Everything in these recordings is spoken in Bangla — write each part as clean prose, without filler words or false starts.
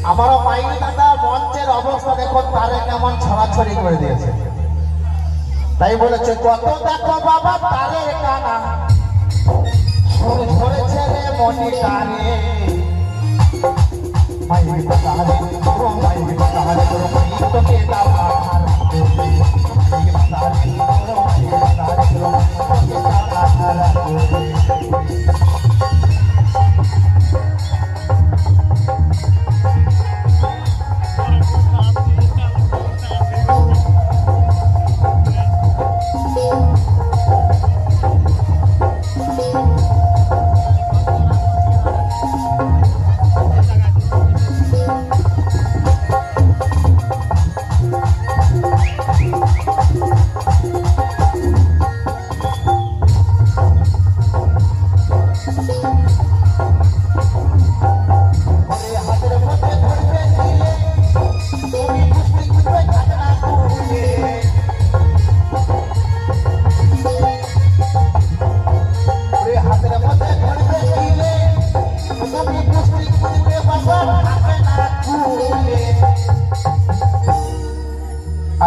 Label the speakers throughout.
Speaker 1: আমারও মাইক দাদা মঞ্চের অবস্থা দেখো তারে কেমন ছড়াছড়ি করে দিয়েছে। তাই বলেছে কত দেখো বাবা তারের কানা সুর ধরেছে রে মনি কানে মাইক দাদা রে ও মাইক দাদা রে তোর মাইক তোকে দাও আধার মাইক দাদা রে ও মাইক দাদা রে তোর মাইক তোকে দাও আধার।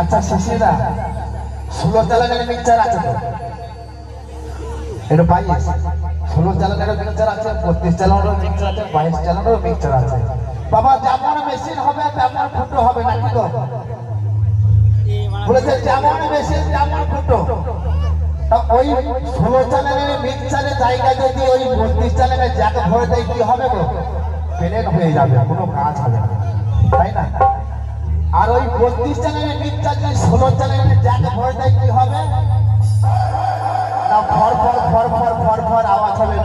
Speaker 1: আচ্ছা শিশিরা 16 চালানের মিক্সচার আছে তো এটা 22 16 চালানের মিক্সচার আছে 32 চালানের মিক্সচার আছে 22 চালানের মিক্সচার আছে বাবা যেমন মেশিন হবে তেমন ফুটো হবে নাকি তো বলেছে যেমন মেশিন তেমন ফুটো ওই 16 চালানের মিক্সচারের জায়গা যদি ওই 32 চালানের জ্যাক ভরে দেয় কি হবে গো প্লেন হয়ে যাবে কোনো কাজ হবে না তাই না আর ওই 32 চালানের মিক্সচার যদি 16 চালানের জ্যাক ভরে দেয় কি হবে না for for for for for for আওয়াজ হবে।